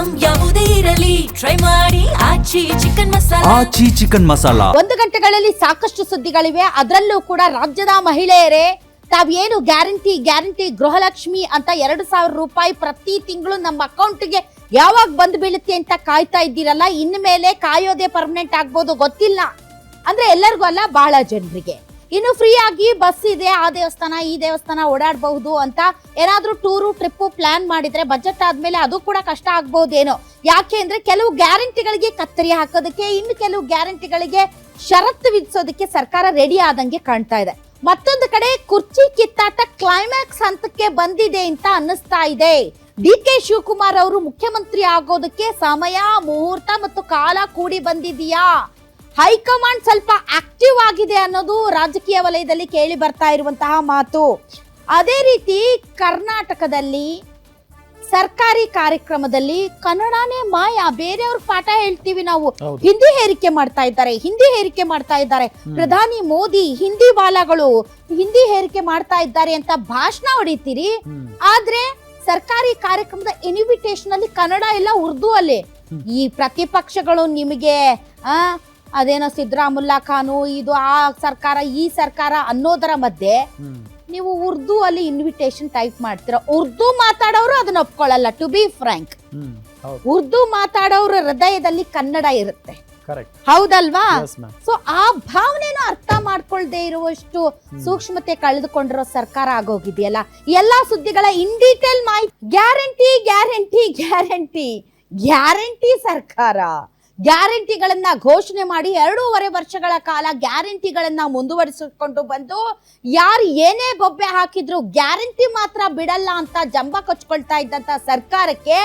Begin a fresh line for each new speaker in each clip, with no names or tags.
Item ಯಾವುದೇ ಇರಲಿ try ಮಾಡಿ ಆಚಿ ಚಿಕನ್ ಮಸಾಲಾ.
ಆಚಿ ಚಿಕನ್ ಮಸಾಲಾ.
1 ಗಂಟೆಗಳಲ್ಲಿ ಸಾಕಷ್ಟು ಸುದ್ದಿಗಳಿವೆ. ಅದರಲ್ಲೂ ಕೂಡ ರಾಜ್ಯದ ಮಹಿಳೆಯರೇ ತಾವೇನು ಗ್ಯಾರಂಟಿ ಗೃಹಲಕ್ಷ್ಮಿ ಅಂತ 2,000 ರೂಪಾಯಿ ಪ್ರತಿ ತಿಂಗಳು ನಮ್ಮ ಅಕೌಂಟ್ಗೆ ಯಾವಾಗ ಬಂದು ಬೀಳುತ್ತೆ ಅಂತ ಕಾಯ್ತಾ ಇದ್ದೀರಲ್ಲ, ಇನ್ಮೇಲೆ ಕಾಯೋದೇ ಪರ್ಮನೆಂಟ್ ಆಗ್ಬೋದು, ಗೊತ್ತಿಲ್ಲ. ಅಂದ್ರೆ ಎಲ್ಲರಿಗೂ ಅಲ್ಲ, ಬಹಳ ಜನರಿಗೆ. ಇನ್ನು ಫ್ರೀ ಆಗಿ ಬಸ್ ಇದೆ, ಆ ದೇವಸ್ಥಾನ ಈ ದೇವಸ್ಥಾನ ಓಡಾಡಬಹುದು ಅಂತ ಏನಾದ್ರೂ ಟೂರು ಟ್ರಿಪ್ಪು ಪ್ಲಾನ್ ಮಾಡಿದ್ರೆ ಬಜೆಟ್ ಆದ್ಮೇಲೆ ಅದು ಕೂಡ ಕಷ್ಟ ಆಗ್ಬಹುದೇನೋ. ಯಾಕೆ ಅಂದ್ರೆ ಕೆಲವು ಗ್ಯಾರಂಟಿಗಳಿಗೆ ಕತ್ತರಿ ಹಾಕೋದಕ್ಕೆ, ಇನ್ನು ಕೆಲವು ಗ್ಯಾರಂಟಿಗಳಿಗೆ ಷರತ್ತು ವಿಧಿಸೋದಕ್ಕೆ ಸರ್ಕಾರ ರೆಡಿ ಆದಂಗೆ ಕಾಣ್ತಾ ಇದೆ. ಮತ್ತೊಂದು ಕಡೆ ಕುರ್ಚಿ ಕಿತ್ತಾಟ ಕ್ಲೈಮ್ಯಾಕ್ಸ್ ಹಂತಕ್ಕೆ ಬಂದಿದೆ ಅಂತ ಅನ್ನಿಸ್ತಾ ಇದೆ. DK ಶಿವಕುಮಾರ್ ಅವರು ಮುಖ್ಯಮಂತ್ರಿ ಆಗೋದಕ್ಕೆ ಸಮಯ, ಮುಹೂರ್ತ ಮತ್ತು ಕಾಲ ಕೂಡಿ ಬಂದಿದೆಯಾ? ಹೈಕಮಾಂಡ್ ಸ್ವಲ್ಪ ಆಕ್ಟಿವ್ ಆಗಿದೆ ಅನ್ನೋದು ರಾಜಕೀಯ ವಲಯದಲ್ಲಿ ಕೇಳಿ ಬರ್ತಾ ಇರುವಂತಹ ಮಾತು. ಅದೇ ರೀತಿ ಕರ್ನಾಟಕದಲ್ಲಿ ಸರ್ಕಾರಿ ಕಾರ್ಯಕ್ರಮದಲ್ಲಿ ಕನ್ನಡನೇ ಮಾಯ, ಬೇರೆಯವ್ರ ಪಾಠ ಹೇಳ್ತೀವಿ ನಾವು. ಹಿಂದಿ ಹೇರಿಕೆ ಮಾಡ್ತಾ ಇದ್ದಾರೆ ಪ್ರಧಾನಿ ಮೋದಿ, ಹಿಂದಿ ಬಾಲಗಳು ಹಿಂದಿ ಹೇರಿಕೆ ಮಾಡ್ತಾ ಇದ್ದಾರೆ ಅಂತ ಭಾಷಣ ಹೊಡಿತೀರಿ. ಆದ್ರೆ ಸರ್ಕಾರಿ ಕಾರ್ಯಕ್ರಮದ ಇನ್ವಿಟೇಷನ್ ಅಲ್ಲಿ ಕನ್ನಡ ಎಲ್ಲ ಉರ್ದು ಅಲ್ಲಿ. ಈ ಪ್ರತಿಪಕ್ಷಗಳು ನಿಮಗೆ ಅದೇನೋ ಸಿದ್ದರಾಮುಲ್ಲಾ ಖಾನು, ಇದು ಆ ಸರ್ಕಾರ ಈ ಸರ್ಕಾರ ಅನ್ನೋದರ ಮಧ್ಯೆ ನೀವು ಉರ್ದು ಅಲ್ಲಿ ಇನ್ವಿಟೇಷನ್ ಟೈಪ್ ಮಾಡ್ತೀರ. ಉರ್ದು ಮಾತಾಡೋರು ಅದನ್ನ ಒಪ್ಕೊಳ್ಳಲ್ಲ. ಟು ಬಿ ಫ್ರಾಂಕ್, ಉರ್ದು ಮಾತಾಡೋರ ಹೃದಯದಲ್ಲಿ ಕನ್ನಡ ಇರುತ್ತೆ, ಹೌದಲ್ವಾ? ಸೊ ಆ ಭಾವನೆನ ಅರ್ಥ ಮಾಡ್ಕೊಳ್ದೆ ಇರುವಷ್ಟು ಸೂಕ್ಷ್ಮತೆ ಕಳೆದುಕೊಂಡಿರೋ ಸರ್ಕಾರ ಆಗೋಗಿದೆಯಲ್ಲ. ಎಲ್ಲಾ ಸುದ್ದಿಗಳ ಇನ್ ಡೀಟೇಲ್ ಮಾಹಿತಿ. ಗ್ಯಾರಂಟಿ ಸರ್ಕಾರ ಗ್ಯಾರಂಟಿಗಳನ್ನ ಘೋಷಣೆ ಮಾಡಿ 2.5 ವರ್ಷಗಳ ಕಾಲ ಗ್ಯಾರಂಟಿಗಳನ್ನ ಮುಂದುವರಿಸಿಕೊಂಡು ಬಂದು ಯಾರು ಏನೇ ಬೊಬ್ಬೆ ಹಾಕಿದ್ರು ಗ್ಯಾರಂಟಿ ಮಾತ್ರ ಬಿಡಲ್ಲ ಅಂತ ಜಂಬ ಕೊಚ್ಕೊಳ್ತಾ ಇದ್ದಂತ ಸರ್ಕಾರಕ್ಕೆ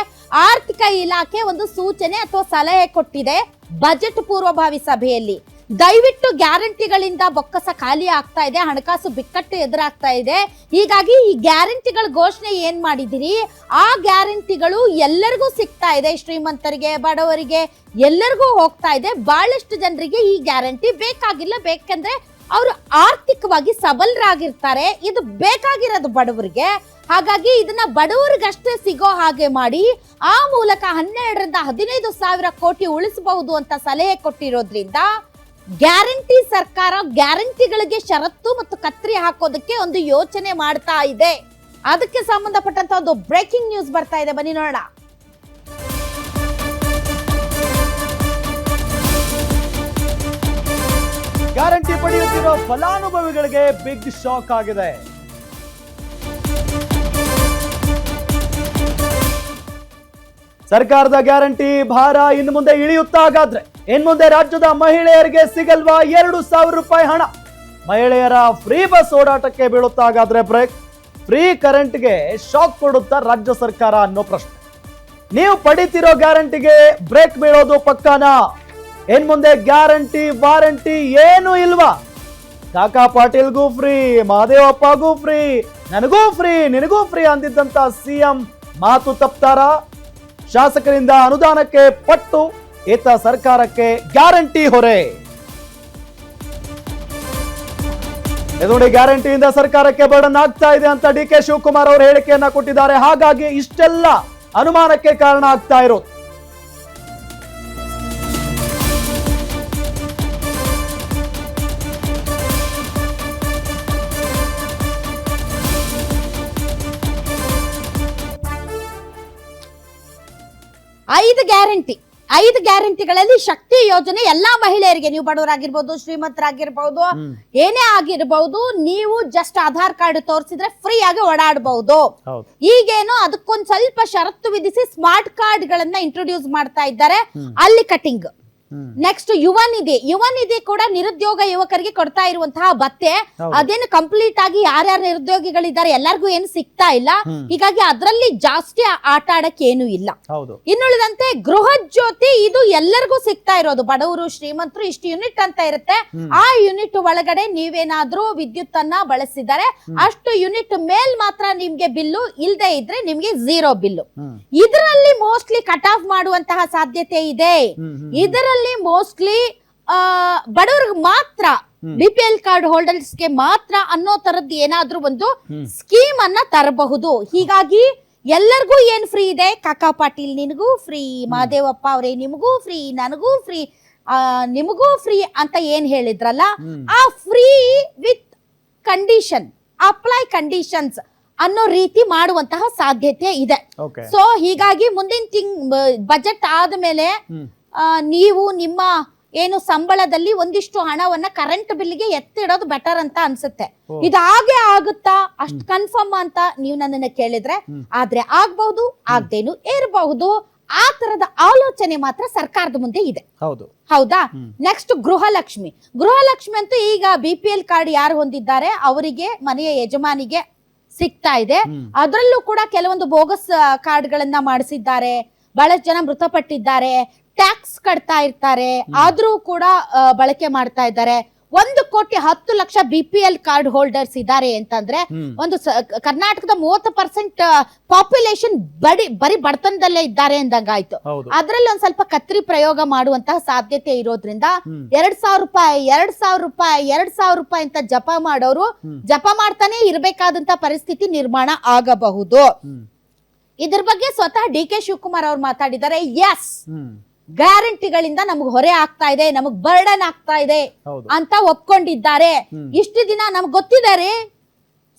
ಆರ್ಥಿಕ ಇಲಾಖೆ ಒಂದು ಸೂಚನೆ ಅಥವಾ ಸಲಹೆ ಕೊಟ್ಟಿದೆ ಬಜೆಟ್ ಪೂರ್ವಭಾವಿ ಸಭೆಯಲ್ಲಿ. ದಯವಿಟ್ಟು ಗ್ಯಾರಂಟಿಗಳಿಂದ ಬೊಕ್ಕಸ ಖಾಲಿ ಆಗ್ತಾ ಇದೆ, ಹಣಕಾಸು ಬಿಕ್ಕಟ್ಟು ಎದುರಾಗ್ತಾ ಇದೆ. ಹೀಗಾಗಿ ಈ ಗ್ಯಾರಂಟಿಗಳ ಘೋಷಣೆ ಏನ್ ಮಾಡಿದಿರಿ, ಆ ಗ್ಯಾರಂಟಿಗಳು ಎಲ್ಲರಿಗೂ ಸಿಗ್ತಾ ಇದೆ, ಶ್ರೀಮಂತರಿಗೆ, ಬಡವರಿಗೆ, ಎಲ್ಲರಿಗೂ ಹೋಗ್ತಾ ಇದೆ. ಬಹಳಷ್ಟು ಜನರಿಗೆ ಈ ಗ್ಯಾರಂಟಿ ಬೇಕಾಗಿಲ್ಲ, ಬೇಕಂದ್ರೆ ಅವರು ಆರ್ಥಿಕವಾಗಿ ಸಬಲರಾಗಿರ್ತಾರೆ. ಇದು ಬೇಕಾಗಿರೋದು ಬಡವರಿಗೆ. ಹಾಗಾಗಿ ಇದನ್ನ ಬಡವರಿಗಷ್ಟೇ ಸಿಗೋ ಹಾಗೆ ಮಾಡಿ ಆ ಮೂಲಕ 12ರಿಂದ 15 ಸಾವಿರ ಕೋಟಿ ಉಳಿಸಬಹುದು ಅಂತ ಸಲಹೆ ಕೊಟ್ಟಿರೋದ್ರಿಂದ ಗ್ಯಾರಂಟಿ ಸರ್ಕಾರ ಗ್ಯಾರಂಟಿಗಳಿಗೆ ಷರತ್ತು ಮತ್ತು ಕತ್ತರಿ ಹಾಕೋದಕ್ಕೆ ಒಂದು ಯೋಚನೆ ಮಾಡ್ತಾ ಇದೆ. ಅದಕ್ಕೆ ಸಂಬಂಧಪಟ್ಟಂತ ಒಂದು ಬ್ರೇಕಿಂಗ್ ನ್ಯೂಸ್ ಬರ್ತಾ ಇದೆ, ಬನ್ನಿ ನೋಡೋಣ.
ಗ್ಯಾರಂಟಿ ಪಡೆಯುತ್ತಿರೋ ಫಲಾನುಭವಿಗಳಿಗೆ ಬಿಗ್ ಶಾಕ್ ಆಗಿದೆ. ಸರ್ಕಾರದ ಗ್ಯಾರಂಟಿ ಭಾರ ಇನ್ನು ಮುಂದೆ ಇಳಿಯುತ್ತಾ? ಹಾಗಾದ್ರೆ ಇನ್ನು ಮುಂದೆ ರಾಜ್ಯದ ಮಹಿಳೆಯರಿಗೆ ಸಿಗಲ್ವಾ 2,000 ರೂಪಾಯಿ ಹಣ? ಮಹಿಳೆಯರ ಫ್ರೀ ಬಸ್ ಓಡಾಟಕ್ಕೆ ಬೀಳುತ್ತಾ ಹಾಗಾದ್ರೆ ಬ್ರೇಕ್? ಫ್ರೀ ಕರೆಂಟ್ಗೆ ಶಾಕ್ ಕೊಡುತ್ತಾ ರಾಜ್ಯ ಸರ್ಕಾರ ಅನ್ನೋ ಪ್ರಶ್ನೆ. ನೀವು ಪಡಿತಿರೋ ಗ್ಯಾರಂಟಿಗೆ ಬ್ರೇಕ್ ಬೀಳೋದು ಪಕ್ಕಾನಾ? ಇನ್ ಮುಂದೆ ಗ್ಯಾರಂಟಿ ವಾರಂಟಿ ಏನು ಇಲ್ವಾ? ಕಾಕಾ ಪಾಟೀಲ್ಗೂ ಫ್ರೀ, ಮಹದೇವಪ್ಪಗೂ ಫ್ರೀ, ನನಗೂ ಫ್ರೀ, ನಿನಗೂ ಫ್ರೀ ಅಂದಿದ್ದಂತ ಸಿಎಂ ಮಾತು ತಪ್ತಾರಾ? ಶಾಸಕರಿಂದ ಅನುದಾನಕ್ಕೆ ಪಟ್ಟು ಈತ ಸರ್ಕಾರಕ್ಕೆ ಗ್ಯಾರಂಟಿ ಹೊರೆ. ನೋಡಿ, ಗ್ಯಾರಂಟಿಯಿಂದ ಸರ್ಕಾರಕ್ಕೆ ಬರ್ಡನ್ ಆಗ್ತಾ ಇದೆ ಅಂತ DK ಶಿವಕುಮಾರ್ ಅವರು ಹೇಳಿಕೆಯನ್ನ ಕೊಟ್ಟಿದ್ದಾರೆ. ಹಾಗಾಗಿ ಇಷ್ಟೆಲ್ಲ ಅನುಮಾನಕ್ಕೆ ಕಾರಣ ಆಗ್ತಾ ಇರೋದು.
ಐದು ಗ್ಯಾರಂಟಿಗಳಲ್ಲಿ ಶಕ್ತಿ ಯೋಜನೆ ಎಲ್ಲಾ ಮಹಿಳೆಯರಿಗೆ, ನೀವು ಬಡವರಾಗಿರ್ಬೋದು, ಶ್ರೀಮಂತರಾಗಿರ್ಬಹುದು, ಏನೇ ಆಗಿರ್ಬಹುದು, ನೀವು ಜಸ್ಟ್ ಆಧಾರ್ ಕಾರ್ಡ್ ತೋರಿಸಿದ್ರೆ ಫ್ರೀ ಆಗಿ ಓಡಾಡಬಹುದು. ಈಗೇನು ಅದಕ್ಕೊಂದ್ ಸ್ವಲ್ಪ ಷರತ್ತು ವಿಧಿಸಿ ಸ್ಮಾರ್ಟ್ ಕಾರ್ಡ್ ಗಳನ್ನ ಇಂಟ್ರೊಡ್ಯೂಸ್ ಮಾಡ್ತಾ ಇದ್ದಾರೆ. ಅಲ್ಲಿ ಕಟಿಂಗ್. ನೆಕ್ಸ್ಟ್ ಯುವ ನಿಧಿ ಕೂಡ ನಿರುದ್ಯೋಗ ಯುವಕರಿಗೆ ಕೊಡ್ತಾ ಇರುವಂತಹ ಭತ್ಯೆ, ಅದೇನು ಕಂಪ್ಲೀಟ್ ಆಗಿ ಯಾರ್ಯಾರು ನಿರುದ್ಯೋಗಿಗಳಿದ್ದಾರೆ ಎಲ್ಲರಿಗೂ ಏನು ಸಿಗ್ತಾ ಇಲ್ಲ. ಹೀಗಾಗಿ ಅದರಲ್ಲಿ ಜಾಸ್ತಿ ಆಟ ಆಡಕ್ಕೆ ಏನು ಇಲ್ಲ. ಇನ್ನುಳಿದಂತೆ ಗೃಹ ಜ್ಯೋತಿ, ಇದು ಎಲ್ಲರಿಗೂ ಸಿಗ್ತಾ ಇರೋದು. ಬಡವರು ಶ್ರೀಮಂತರು ಇಷ್ಟು ಯೂನಿಟ್ ಅಂತ ಇರುತ್ತೆ. ಆ ಯೂನಿಟ್ ಒಳಗಡೆ ನೀವೇನಾದ್ರೂ ವಿದ್ಯುತ್ ಅನ್ನ ಬಳಸಿದರೆ ಅಷ್ಟು ಯೂನಿಟ್ ಮೇಲ್ ಮಾತ್ರ ನಿಮ್ಗೆ ಬಿಲ್ಲು, ಇಲ್ಲದೆ ಇದ್ರೆ ನಿಮ್ಗೆ 0 ಬಿಲ್ಲು. ಇದರಲ್ಲಿ ಮೋಸ್ಟ್ಲಿ ಕಟ್ ಆಫ್ ಮಾಡುವಂತಹ ಸಾಧ್ಯತೆ ಇದೆ. ಇದರಲ್ಲಿ ಮೋಸ್ಟ್ಲಿ ಬಡವರಿಗೆ ಮಾತ್ರ, BPL ಕಾರ್ಡ್ ಹೋಲ್ಡರ್ಸ್ಗೆ ಮಾತ್ರ ಅನ್ನೋ ತರದ್ದು ಏನಾದ್ರೂ ಒಂದು ಸ್ಕೀಮ್ ಅನ್ನ ತರಬಹುದು. ಹೀಗಾಗಿ ಎಲ್ಲರಿಗೂ ಏನ್ ಫ್ರೀ ಇದೆ? ಕಾಕಾ ಪಾಟೀಲ್ ನಿನಗೂ ಫ್ರೀ, ಮಹದೇವಪ್ಪ ಅವರೇ ನಿಮಗೂ ಫ್ರೀ, ನನಗೂ ಫ್ರೀ, ನಿಮಗೂ ಫ್ರೀ ಅಂತ ಏನ್ ಹೇಳಿದ್ರಲ್ಲ, ಆ free with condition, apply conditions ಅನ್ನೋ ರೀತಿ ಮಾಡುವಂತಹ ಸಾಧ್ಯತೆ ಇದೆ. ಸೊ ಹೀಗಾಗಿ ಮುಂದಿನ ಬಜೆಟ್ ಆದ್ಮೇಲೆ ನೀವು ನಿಮ್ಮ ಏನು ಸಂಬಳದಲ್ಲಿ ಒಂದಿಷ್ಟು ಹಣವನ್ನ ಕರೆಂಟ್ ಬಿಲ್ಗೆ ಎತ್ತಿಡೋದು ಬೆಟರ್ ಅಂತ ಅನ್ಸುತ್ತೆ. ಇದು ಹಾಗೆ ಆಗುತ್ತಾ, ಅಷ್ಟ್ ಕನ್ಫರ್ಮ್ ಅಂತ ನೀವು ನನ್ನನ್ನ ಕೇಳಿದ್ರೆ, ಆದ್ರೆ ಆಗ್ಬಹುದು, ಆಗ್ದೇನು ಇರಬಹುದು. ಆ ತರದ ಆಲೋಚನೆ ಮಾತ್ರ ಸರ್ಕಾರದ ಮುಂದೆ ಇದೆ. ಹೌದಾ? ನೆಕ್ಸ್ಟ್ ಗೃಹಲಕ್ಷ್ಮಿ ಅಂತೂ ಈಗ BPL ಕಾರ್ಡ್ ಯಾರು ಹೊಂದಿದ್ದಾರೆ ಅವರಿಗೆ, ಮನೆಯ ಯಜಮಾನಿಗೆ ಸಿಗ್ತಾ ಇದೆ. ಅದರಲ್ಲೂ ಕೂಡ ಕೆಲವೊಂದು ಬೋಗಸ್ ಕಾರ್ಡ್ಗಳನ್ನ ಮಾಡಿಸಿದ್ದಾರೆ. ಬಹಳಷ್ಟು ಜನ ಮೃತಪಟ್ಟಿದ್ದಾರೆ, ಟ್ಯಾಕ್ಸ್ ಕಟ್ತಾ ಇರ್ತಾರೆ, ಆದ್ರೂ ಕೂಡ ಬಳಕೆ ಮಾಡ್ತಾ ಇದ್ದಾರೆ. 1,10,00,000 BPL ಕಾರ್ಡ್ ಹೋಲ್ಡರ್ಸ್ ಇದ್ದಾರೆ ಅಂತಂದ್ರೆ, ಒಂದು ಕರ್ನಾಟಕದ 30% ಪಾಪ್ಯುಲೇಷನ್ ಬರೀ ಬಡತನದಲ್ಲೇ ಇದ್ದಾರೆ ಅಂದಂಗಾಯ್ತು. ಅದ್ರಲ್ಲಿ ಒಂದ್ ಸ್ವಲ್ಪ ಕತ್ರಿ ಪ್ರಯೋಗ ಮಾಡುವಂತಹ ಸಾಧ್ಯತೆ ಇರೋದ್ರಿಂದ 2,000 ರೂಪಾಯಿ ಅಂತ ಜಪ ಮಾಡೋರು ಜಪ ಮಾಡ್ತಾನೆ ಇರ್ಬೇಕಾದಂತ ಪರಿಸ್ಥಿತಿ ನಿರ್ಮಾಣ ಆಗಬಹುದು. ಇದ್ರ ಬಗ್ಗೆ ಸ್ವತಃ DK ಶಿವಕುಮಾರ್ ಅವ್ರು ಮಾತಾಡಿದ್ದಾರೆ. ಎಸ್, ಗ್ಯಾರಂಟಿಗಳಿಂದ ನಮಗ್ ಹೊರೆ ಆಗ್ತಾ ಇದೆ, ನಮಗ್ ಬರ್ಡನ್ ಆಗ್ತಾ ಇದೆ ಅಂತ ಒಪ್ಕೊಂಡಿದ್ದಾರೆ. ಇಷ್ಟು ದಿನ ನಮ್ಗೆ ಗೊತ್ತಿದೆ ರೀ,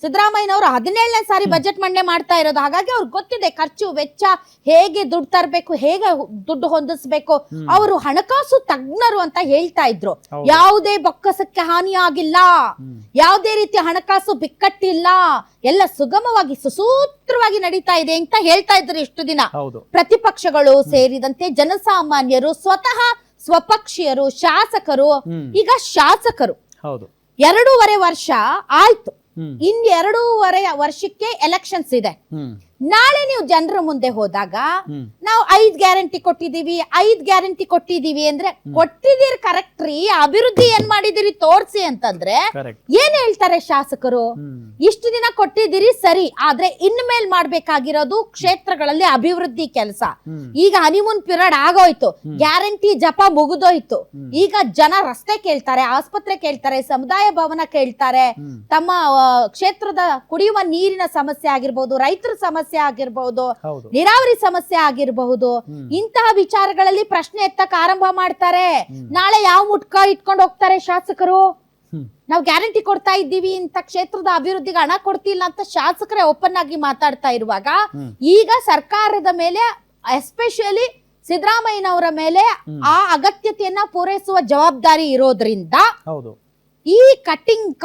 ಸಿದ್ದರಾಮಯ್ಯನವರು 17ನೇ ಸಾರಿ ಬಜೆಟ್ ಮಂಡನೆ ಮಾಡ್ತಾ ಇರೋದು. ಹಾಗಾಗಿ ಅವ್ರಿಗೆ ಗೊತ್ತಿದೆ ಖರ್ಚು ವೆಚ್ಚ, ಹೇಗೆ ದುಡ್ಡು ತರಬೇಕು, ಹೇಗೆ ದುಡ್ಡು ಹೊಂದಿಸ್ಬೇಕು. ಅವರು ಹಣಕಾಸು ತಜ್ಞರು ಅಂತ ಹೇಳ್ತಾ ಇದ್ರು. ಯಾವುದೇ ಬೊಕ್ಕಸಕ್ಕೆ ಹಾನಿ ಆಗಿಲ್ಲ, ಯಾವುದೇ ರೀತಿಯ ಹಣಕಾಸು ಬಿಕ್ಕಟ್ಟಿಲ್ಲ, ಎಲ್ಲ ಸುಗಮವಾಗಿ ಸುಸೂತ್ರವಾಗಿ ನಡೀತಾ ಇದೆ ಅಂತ ಹೇಳ್ತಾ ಇದ್ರು ಇಷ್ಟು ದಿನ. ಪ್ರತಿಪಕ್ಷಗಳು ಸೇರಿದಂತೆ ಜನಸಾಮಾನ್ಯರು, ಸ್ವತಃ ಸ್ವಪಕ್ಷೀಯರು, ಶಾಸಕರು. ಈಗ ಶಾಸಕರು 2.5 ವರ್ಷ ಆಯ್ತು, ಇನ್ 2.5 ವರ್ಷಕ್ಕೆ ಎಲೆಕ್ಷನ್ಸ್ ಇದೆ. ನಾಳೆ ನೀವು ಜನರ ಮುಂದೆ ಹೋದಾಗ ನಾವು 5 ಗ್ಯಾರಂಟಿ ಕೊಟ್ಟಿದೀವಿ ಅಂದ್ರೆ, ಕೊಟ್ಟಿದ್ದೀರಿ ಕರೆಕ್ಟ್ ರೀ, ಅಭಿವೃದ್ಧಿ ಏನ್ ಮಾಡಿದಿರಿ ತೋರ್ಸಿ ಅಂತಂದ್ರೆ ಏನ್ ಹೇಳ್ತಾರೆ ಶಾಸಕರು? ಇಷ್ಟು ದಿನ ಕೊಟ್ಟಿದ್ದೀರಿ ಸರಿ, ಆದ್ರೆ ಇನ್ಮೇಲ್ ಮಾಡ್ಬೇಕಾಗಿರೋದು ಕ್ಷೇತ್ರಗಳಲ್ಲಿ ಅಭಿವೃದ್ಧಿ ಕೆಲಸ. ಈಗ ಹನಿಮೂನ್ ಪೀರಿಯಡ್ ಆಗೋಯ್ತು, ಗ್ಯಾರಂಟಿ ಜಪ ಮುಗಿದೋಯ್ತು. ಈಗ ಜನ ರಸ್ತೆ ಕೇಳ್ತಾರೆ, ಆಸ್ಪತ್ರೆ ಕೇಳ್ತಾರೆ, ಸಮುದಾಯ ಭವನ ಕೇಳ್ತಾರೆ, ತಮ್ಮ ಕ್ಷೇತ್ರದ ಕುಡಿಯುವ ನೀರಿನ ಸಮಸ್ಯೆ ಆಗಿರ್ಬೋದು, ರೈತರ ಸಮಸ್ಯೆ ಆಗಿರಬಹುದು, ನೀರಾವರಿ ಸಮಸ್ಯೆ ಆಗಿರಬಹುದು. ಇಂತಹ ವಿಚಾರಗಳಲ್ಲಿ ಪ್ರಶ್ನೆ ಎತ್ತಕ್ ಆರಂಭ ಮಾಡ್ತಾರೆ. ನಾಳೆ ಯಾವ ಮುಟ್ಕ ಇಟ್ಕೊಂಡು ಹೋಗ್ತಾರೆ ಶಾಸಕರು? ನಾವು ಗ್ಯಾರಂಟಿ ಕೊಡ್ತಾ ಇದ್ದೀವಿ ಅಂತ, ಕ್ಷೇತ್ರದ ಅಭಿವೃದ್ಧಿಗೆ ಹಣ ಕೊಡ್ತಿಲ್ಲ ಅಂತ ಶಾಸಕರೇ ಓಪನ್ ಆಗಿ ಮಾತಾಡ್ತಾ ಇರುವಾಗ, ಈಗ ಸರ್ಕಾರದ ಮೇಲೆ, ಎಸ್ಪೆಷಲಿ ಸಿದ್ದರಾಮಯ್ಯನವರ ಮೇಲೆ ಆ ಅಗತ್ಯತೆಯನ್ನ ಪೂರೈಸುವ ಜವಾಬ್ದಾರಿ ಇರೋದ್ರಿಂದ ಈ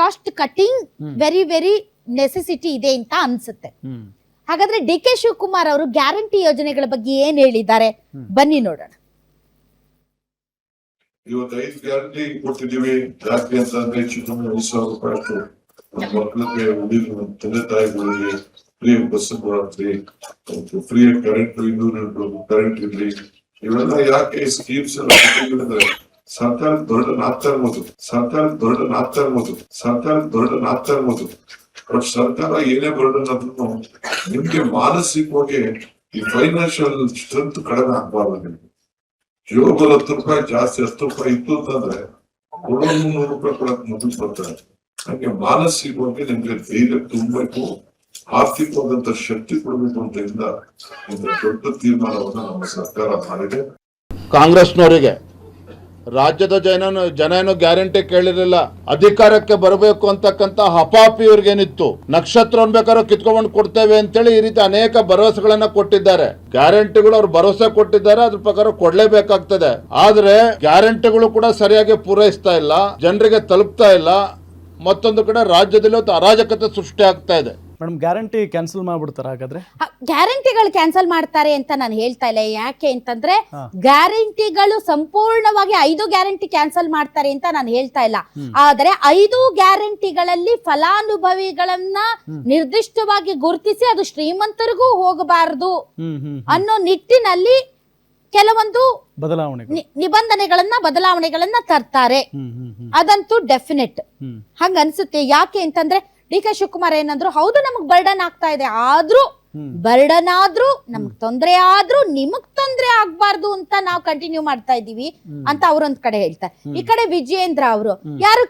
ಕಾಸ್ಟ್ ಕಟ್ಟಿಂಗ್ ವೆರಿ ನೆಸೆಸಿಟಿ ಇದೆ ಅಂತ ಅನ್ಸುತ್ತೆ. ಹಾಗಾದ್ರೆ DK ಶಿವಕುಮಾರ್ ಅವರು ಗ್ಯಾರಂಟಿ ಯೋಜನೆಗಳ ಬಗ್ಗೆ ಏನ್ ಹೇಳಿದ್ದಾರೆ ಬನ್ನಿ ನೋಡೋಣ.
ಇವತ್ತು 5 ಗ್ಯಾರಂಟಿ ಕೊಟ್ಟಿದ್ದೀವಿ. ಜಾಸ್ತಿ ಅಂತಂದ್ರೆ ಚಿಕ್ಕಮ್ಮನ 20,000 ರೂಪಾಯಿ ಅಷ್ಟು ಮಕ್ಕಳಿಗೆ, ಹುಡುಗರು, ತಂದೆ ತಾಯಿಗಳಿಗೆ ಫ್ರೀ ಬಸ್ ಕೊಡ್ತೀವಿ, ಫ್ರೀ ಕರೆಂಟ್, 200 ಯೂನಿಟ್ ಕರೆಂಟ್ ಇರ್ಲಿ. ಇವೆಲ್ಲ ಯಾಕೆ ಸ್ಕೀಮ್ಸ್ ಎಲ್ಲ ಕೊಟ್ಟಿದ್ರೆ ಸರ್ಕಾರದ ಬರ್ಡನ್ ಆಗ್ತಾ ಇರ್ಬೋದು. ಬಟ್ ಸರ್ಕಾರ ಏನೇ ಬರ್ಡನ್ ಆದ್ರೂ ನಿಮ್ಗೆ ಮಾನಸಿಕವಾಗಿ ಈ ಫೈನಾನ್ಷಿಯಲ್ ಸ್ಟ್ರೆಂತ್ ಕಡಿಮೆ ಆಗ್ಬಾರ್ದು. ನಿಮ್ಗೆ ಜೋಬಲ್ 10 ರೂಪಾಯಿ ಜಾಸ್ತಿ 10 ರೂಪಾಯಿ ಇತ್ತು ಅಂತಂದ್ರೆ ಕೊಡೋದು 100 ರೂಪಾಯಿ ಕೊಡಕ್ ಮೊದಲು ಬರ್ತಾರೆ. ಹಾಗೆ ಮಾನಸಿಕವಾಗಿ ನಿಮ್ಗೆ ಧೈರ್ಯ ತುಂಬಬೇಕು, ಆರ್ಥಿಕವಾದಂತ ಶಕ್ತಿ ಕೊಡಬೇಕು ಅಂತ ಒಂದು ದೊಡ್ಡ ತೀರ್ಮಾನವನ್ನ ನಮ್ಮ ಸರ್ಕಾರ ಮಾಡಿದೆ.
ಕಾಂಗ್ರೆಸ್ನವರಿಗೆ ರಾಜ್ಯದ ಜನ ಏನು ಗ್ಯಾರಂಟಿ ಕೇಳಿರಲಿಲ್ಲ, ಅಧಿಕಾರಕ್ಕೆ ಬರಬೇಕು ಅಂತಕ್ಕಂತ ಹಪಾಪಿ ಇವ್ರಿಗೇನಿತ್ತು, ನಕ್ಷತ್ರ ಬೇಕಾದ್ರೂ ಕಿತ್ಕೊಂಡು ಕೊಡ್ತೇವೆ ಅಂತೇಳಿ ಈ ರೀತಿ ಅನೇಕ ಭರವಸೆಗಳನ್ನ ಕೊಟ್ಟಿದ್ದಾರೆ. ಗ್ಯಾರಂಟಿಗಳು ಅವ್ರು ಭರವಸೆ ಕೊಟ್ಟಿದ್ದಾರೆ, ಅದ್ರ ಪ್ರಕಾರ ಕೊಡ್ಲೇಬೇಕಾಗ್ತದೆ. ಆದ್ರೆ ಗ್ಯಾರಂಟಿಗಳು ಕೂಡ ಸರಿಯಾಗಿ ಪೂರೈಸ್ತಾ ಇಲ್ಲ, ಜನರಿಗೆ ತಲುಪ್ತಾ ಇಲ್ಲ. ಮತ್ತೊಂದು ಕಡೆ ರಾಜ್ಯದಲ್ಲಿ ಅರಾಜಕತೆ ಸೃಷ್ಟಿ ಆಗ್ತಾ ಇದೆ.
ಮೇಡಮ್, ಗ್ಯಾರಂಟಿ ಕ್ಯಾನ್ಸಲ್ ಮಾಡ್ಬಿಡ್ತಾರ? ಹಾಗಾದ್ರೆ
ಗ್ಯಾರಂಟಿಗಳು ಕ್ಯಾನ್ಸಲ್ ಮಾಡ್ತಾರೆ ಅಂತ ನಾನು ಹೇಳ್ತಾ ಇಲ್ಲ. ಯಾಕೆ ಅಂತಂದ್ರೆ ಗ್ಯಾರಂಟಿಗಳು ಸಂಪೂರ್ಣವಾಗಿ 5 ಗ್ಯಾರಂಟಿ ಕ್ಯಾನ್ಸಲ್ ಮಾಡ್ತಾರೆ ಅಂತ ನಾನು ಹೇಳ್ತಾ ಇಲ್ಲ. ಆದ್ರೆ 5 ಗ್ಯಾರಂಟಿಗಳಲ್ಲಿ ಫಲಾನುಭವಿಗಳನ್ನ ನಿರ್ದಿಷ್ಟವಾಗಿ ಗುರುತಿಸಿ ಅದು ಶ್ರೀಮಂತರಿಗೂ ಹೋಗಬಾರದು ಅನ್ನೋ ನಿಟ್ಟಿನಲ್ಲಿ ಕೆಲವೊಂದು ಬದಲಾವಣೆಗಳನ್ನ ತರ್ತಾರೆ. ಅದಂತೂ ಡೆಫಿನೆಟ್ ಹಂಗ ಅನ್ಸುತ್ತೆ. ಯಾಕೆ ಅಂತಂದ್ರೆ DK ಶಿವಕುಮಾರ್ ಏನಂದ್ರು, ಹೌದು ನಮಗ್ ಬರ್ಡನ್ ಆಗ್ತಾ ಇದೆ, ಆದ್ರೂ ಬರ್ಡನ್ ಆದ್ರೂ ನಮಗ್ ತೊಂದ್ರೆ ಆದ್ರೂ ನಿಮಗ್ ತೊಂದ್ರೆ ಆಗ್ಬಾರ್ದು ಆಗ್ಬಾರ್ದು ಅಂತ ನಾವು ಕಂಟಿನ್ಯೂ ಮಾಡ್ತಾ ಇದೀವಿ ಅಂತ ಅವ್ರೊಂದ್ ಕಡೆ ಹೇಳ್ತಾರೆ. ಈ ಕಡೆ ವಿಜಯೇಂದ್ರ ಅವರು ಯಾರು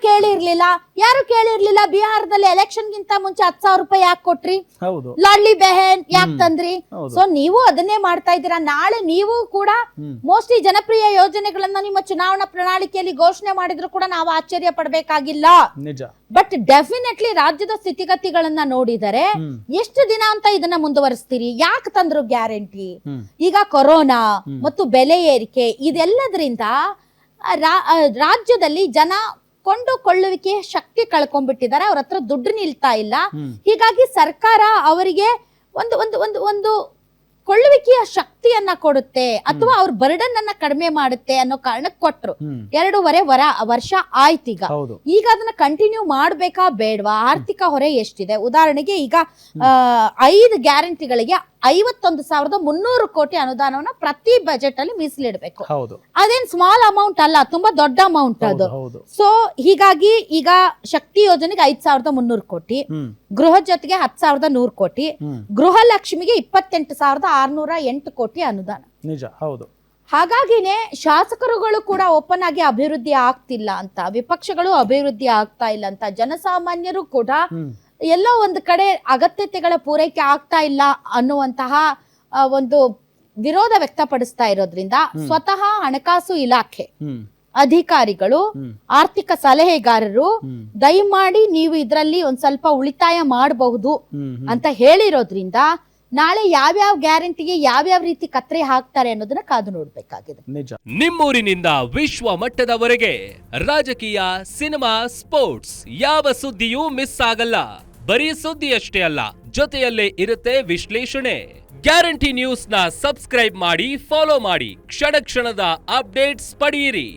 ಕೇಳಿರ್ಲಿಲ್ಲ ಬಿಹಾರದಲ್ಲಿ ಎಲೆಕ್ಷನ್ ಗಿಂತ ಮುಂಚೆ 10,000 ರೂಪಾಯಿ ಯಾಕೆ ಕೊಟ್ರಿ,
ಹೌದು
ಲಾಡ್ಲಿ ಬೆಹನ್ ಯಾಕೆ ತಂದ್ರಿ. ಸೊ ನೀವು ಅದನ್ನೇ ಮಾಡ್ತಾ ಇದ್ದೀರಾ. ನಾಳೆ ನೀವು ಕೂಡ ಮೋಸ್ಟ್ಲಿ ಜನಪ್ರಿಯ ಯೋಜನೆಗಳನ್ನ ನಿಮ್ಮ ಚುನಾವಣಾ ಪ್ರಣಾಳಿಕೆಯಲ್ಲಿ ಘೋಷಣೆ ಮಾಡಿದ್ರು ಕೂಡ ನಾವು ಆಶ್ಚರ್ಯ ಪಡ್ಬೇಕಾಗಿಲ್ಲ.
ನಿಜ.
ಬಟ್ ಡೆಫಿನೆಟ್ಲಿ ರಾಜ್ಯದ ಸ್ಥಿತಿಗತಿಗಳನ್ನ ನೋಡಿದರೆ ಎಷ್ಟು ದಿನ ಅಂತ ಇದನ್ನ ಮುಂದುವರಿಸ್ತೀರಿ? ಯಾಕೆ ತಂದ್ರು ಗ್ಯಾರಂಟಿ? ಈಗ ಕೊರೋನಾ ಮತ್ತು ಬೆಲೆ ಏರಿಕೆ ಇದೆಲ್ಲದರಿಂದ ರಾಜ್ಯದಲ್ಲಿ ಜನ ಕೊಂಡುಕೊಳ್ಳುವಿಕೆ ಶಕ್ತಿ ಕಳ್ಕೊಂಡ್ಬಿಟ್ಟಿದ್ದಾರೆ. ಅವ್ರ ಹತ್ರ ದುಡ್ಡು ನಿಲ್ತಾ ಇಲ್ಲ. ಹೀಗಾಗಿ ಸರ್ಕಾರ ಅವರಿಗೆ ಒಂದು ಒಂದು ಒಂದು ಒಂದು ಕೊಳ್ಳುವಿಕೆಯ ಶಕ್ತಿಯನ್ನ ಕೊಡುತ್ತೆ ಅಥವಾ ಅವ್ರ ಬರ್ಡನ್ ಅನ್ನ ಕಡಿಮೆ ಮಾಡುತ್ತೆ ಅನ್ನೋ ಕಾರಣಕ್ಕೆ ಕೊಟ್ರು. 2.5 ವರ್ಷ ಆಯ್ತೀಗ. ಈಗ ಅದನ್ನ ಕಂಟಿನ್ಯೂ ಮಾಡ್ಬೇಕಾ ಬೇಡವಾ? ಆರ್ಥಿಕ ಹೊರೆ ಎಷ್ಟಿದೆ? ಉದಾಹರಣೆಗೆ ಈಗ 5 ಗ್ಯಾರಂಟಿಗಳಿಗೆ 51,300 ಕೋಟಿ ಅನುದಾನವನ್ನ ಪ್ರತಿ ಬಜೆಟ್ ಅಲ್ಲಿ ಮೀಸಲಿಡಬೇಕು. ಅದೇನ್ ಸ್ಮಾಲ್ ಅಮೌಂಟ್ ಅಲ್ಲ, ತುಂಬಾ ದೊಡ್ಡ ಅಮೌಂಟ್ ಅದು. ಸೊ ಹೀಗಾಗಿ ಈಗ ಶಕ್ತಿ ಯೋಜನೆಗೆ 5,300 ಕೋಟಿ, ಗೃಹ ಜೊತೆಗೆ 10,100 ಕೋಟಿ, ಗೃಹಲಕ್ಷ್ಮಿಗೆ 28,608 ಕೋಟಿ ಅನುದಾನ.
ನಿಜ. ಹೌದು.
ಹಾಗಾಗಿನೇ ಶಾಸಕರುಗಳು ಕೂಡ ಓಪನ್ ಆಗಿ ಅಭಿವೃದ್ಧಿ ಆಗ್ತಿಲ್ಲ ಅಂತ, ವಿಪಕ್ಷಗಳು ಅಭಿವೃದ್ಧಿ ಆಗ್ತಾ ಇಲ್ಲ ಅಂತ, ಜನಸಾಮಾನ್ಯರು ಕೂಡ ಎಲ್ಲೋ ಒಂದು ಕಡೆ ಅಗತ್ಯತೆಗಳ ಪೂರೈಕೆ ಆಗ್ತಾ ಇಲ್ಲ ಅನ್ನುವಂತಹ ಒಂದು ವಿರೋಧ ವ್ಯಕ್ತಪಡಿಸ್ತಾ ಇರೋದ್ರಿಂದ ಸ್ವತಃ ಹಣಕಾಸು ಇಲಾಖೆ ಅಧಿಕಾರಿಗಳು, ಆರ್ಥಿಕ ಸಲಹೆಗಾರರು ದಯಮಾಡಿ ನೀವು ಇದರಲ್ಲಿ ಒಂದ್ ಸ್ವಲ್ಪ ಉಳಿತಾಯ ಮಾಡಬಹುದು ಅಂತ ಹೇಳಿರೋದ್ರಿಂದ ನಾಳೆ ಯಾವ್ಯಾವ ಗ್ಯಾರಂಟಿಗೆ ಯಾವ್ಯಾವ ರೀತಿ ಕತ್ರೆ ಹಾಕ್ತಾರೆ ಅನ್ನೋದನ್ನ ಕಾದು ನೋಡ್ಬೇಕಾಗಿದೆ.
ನಿಮ್ಮೂರಿನಿಂದ ವಿಶ್ವ ಮಟ್ಟದವರೆಗೆ ರಾಜಕೀಯ, ಸಿನಿಮಾ, ಸ್ಪೋರ್ಟ್ಸ್ ಯಾವ ಸುದ್ದಿಯೂ ಮಿಸ್ ಆಗಲ್ಲ. ಬರೀ ಸುದ್ದಿ ಅಷ್ಟೇ ಅಲ್ಲ, ಜೊತೆಯಲ್ಲೇ ಇರುತ್ತೆ ವಿಶ್ಲೇಷಣೆ. ಗ್ಯಾರಂಟಿ ನ್ಯೂಸ್ ನ ಸಬ್ಸ್ಕ್ರೈಬ್ ಮಾಡಿ, ಫಾಲೋ ಮಾಡಿ, ಕ್ಷಣ ಕ್ಷಣದ ಅಪ್ಡೇಟ್ಸ್ ಪಡೆಯಿರಿ.